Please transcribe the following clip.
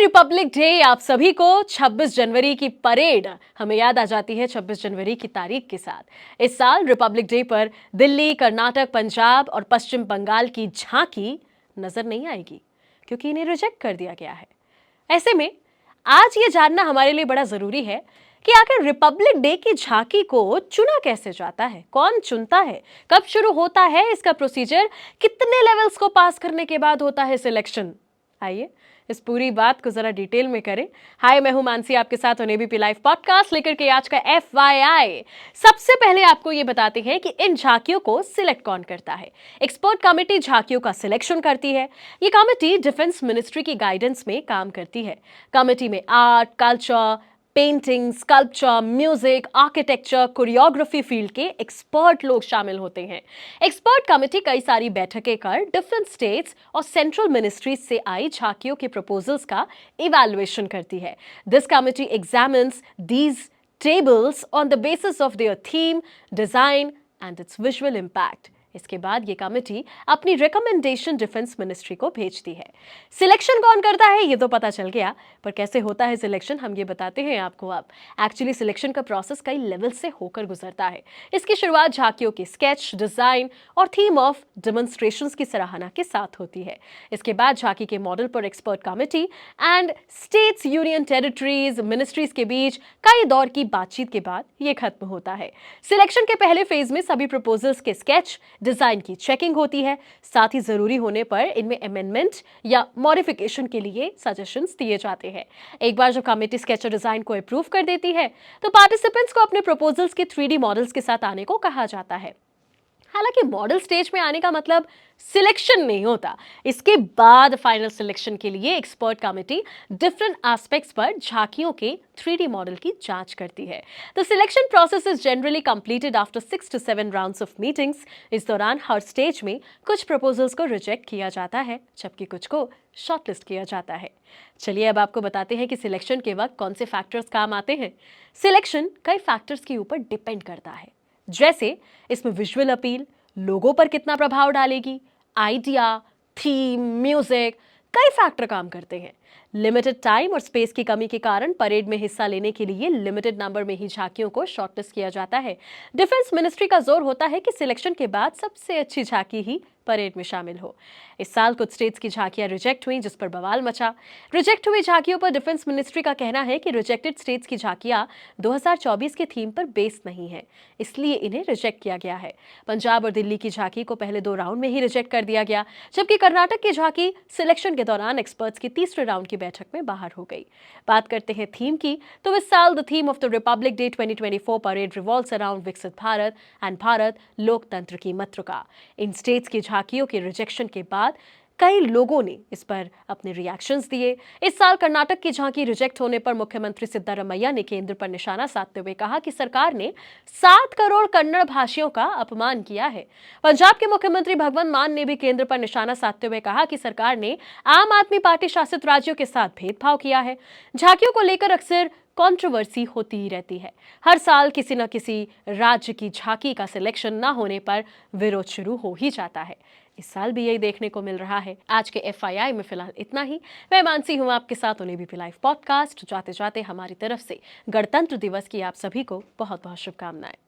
Republic day आप सभी को 26 जनवरी की परेड हमें याद आ जाती है 26 जनवरी की तारीख के साथ। इस साल रिपब्लिक डे पर दिल्ली, कर्नाटक, पंजाब और पश्चिम बंगाल की झांकी नजर नहीं आएगी क्योंकि इन्हें रिजेक्ट कर दिया गया है। ऐसे में आज ये जानना हमारे लिए बड़ा जरूरी है कि आखिर रिपब्लिक डे की झांकी को चुना कैसे जाता है, कौन चुनता है, कब शुरू होता है इसका प्रोसीजर, कितने लेवल्स को पास करने के बाद होता है सिलेक्शन। आइए इस पूरी बात को जरा डिटेल में करें। हाय, मैं हूं मानसी, आपके साथ एबीपी लाइव पॉडकास्ट लेकर के आज का FYI। सबसे पहले आपको ये बताते हैं कि इन झांकियों को सिलेक्ट कौन करता है। एक्सपर्ट कमेटी झांकियों का सिलेक्शन करती है। ये कमेटी डिफेंस मिनिस्ट्री की गाइडेंस में काम करती है। कमेटी में art, culture, painting, sculpture, music, architecture, choreography field के एक्सपर्ट लोग शामिल होते हैं। एक्सपर्ट कमेटी कई सारी बैठकें कर डिफरेंट स्टेट्स और सेंट्रल मिनिस्ट्रीज से आई झांकियों के प्रपोजल्स का इवैल्यूएशन करती है। This committee examines these tables on the basis of their theme, design and its visual impact. इसके बाद ये कमेटी अपनी रिकमेंडेशन डिफेंस मिनिस्ट्री को भेजती है। सिलेक्शन कौन करता है ये तो पता चल गया, पर कैसे होता है सिलेक्शन हम ये बताते हैं आपको अब। एक्चुअली सिलेक्शन का प्रोसेस कई लेवल से होकर गुजरता है। इसकी शुरुआत झांकियों के स्केच, डिजाइन और थीम ऑफ डेमोन्स्ट्रेशंस की सराहना के साथ होती है। इसके बाद झांकी के मॉडल पर expert committee and states, union territories, ministries के बीच कई दौर की बातचीत के बाद ये खत्म होता है। सिलेक्शन के पहले फेज में सभी प्रपोजल्स के स्केच, डिजाइन की चेकिंग होती है। साथ ही जरूरी होने पर इनमें अमेंडमेंट या मॉडिफिकेशन के लिए सजेशंस दिए जाते हैं। एक बार जब कमेटी स्केच और डिजाइन को अप्रूव कर देती है तो पार्टिसिपेंट्स को अपने प्रपोजल्स के 3D मॉडल्स के साथ आने को कहा जाता है। हालांकि मॉडल स्टेज में आने का मतलब सिलेक्शन नहीं होता। इसके बाद फाइनल सिलेक्शन के लिए एक्सपर्ट कमेटी डिफरेंट एस्पेक्ट्स पर झांकियों के 3D मॉडल की जांच करती है। The selection process is generally completed after 6 to 7 rounds of meetings. इस दौरान हर स्टेज में कुछ प्रपोजल्स को रिजेक्ट किया जाता है जबकि कुछ को शॉर्टलिस्ट किया जाता है। चलिए अब आपको बताते हैं कि सिलेक्शन के वक्त कौन से फैक्टर्स काम आते हैं। सिलेक्शन कई फैक्टर्स के ऊपर डिपेंड करता है, जैसे इसमें विजुअल अपील, लोगों पर कितना प्रभाव डालेगी, आइडिया, थीम, म्यूजिक, कई फैक्टर काम करते हैं। लिमिटेड टाइम और स्पेस की कमी के कारण परेड में हिस्सा लेने के लिए लिमिटेड नंबर में ही झांकियों को शॉर्टलिस्ट किया जाता है। डिफेंस मिनिस्ट्री का जोर होता है कि सिलेक्शन के बाद सबसे अच्छी झांकी ही परेड में शामिल हो। इस साल कुछ स्टेट्स की झांकियां रिजेक्ट हुई जिस पर बवाल मचा। रिजेक्ट हुई झांकियों पर डिफेंस मिनिस्ट्री का कहना है कि रिजेक्टेड स्टेट्स की झांकियां 2024 के थीम पर बेस्ड नहीं है, इसलिए इन्हें रिजेक्ट किया गया है। पंजाब और दिल्ली की झांकी को पहले 2 राउंड में ही रिजेक्ट कर दिया गया, जबकि कर्नाटक की झांकी सिलेक्शन के दौरान एक्सपर्ट्स की तीसरे राउंड की बैठक में बाहर हो गई। बात करते हैं थीम की, तो इस साल the theme of the Republic day 2024 parade revolves around विकसित भारत एंड भारत लोकतंत्र की मातृका। इन स्टेट्स की झांकियों के रिजेक्शन के बाद कई लोगों ने इस पर अपने रिएक्शंस दिए। इस साल कर्नाटक की झांकी रिजेक्ट होने पर मुख्यमंत्री सिद्धारमैया ने केंद्र पर निशाना साधते हुए कहा कि सरकार ने 7 करोड़ कन्नड़ भाषियों का अपमान किया है। पंजाब के मुख्यमंत्री भगवंत मान ने भी केंद्र पर निशाना साधते हुए कहा कि सरकार ने आम आदमी पार्टी शासित राज्यों के साथ भेदभाव किया है। झांकियों को लेकर अक्सर कंट्रोवर्सी होती ही रहती है। हर साल किसी न किसी राज्य की झांकी का सिलेक्शन न होने पर विरोध शुरू हो ही जाता है। इस साल भी यही देखने को मिल रहा है। आज के FYI में फिलहाल इतना ही। मैं मानसी हूं आपके साथ एबीपी लाइव पॉडकास्ट। जाते जाते हमारी तरफ से गणतंत्र दिवस की आप सभी को बहुत बहुत शुभकामनाएं।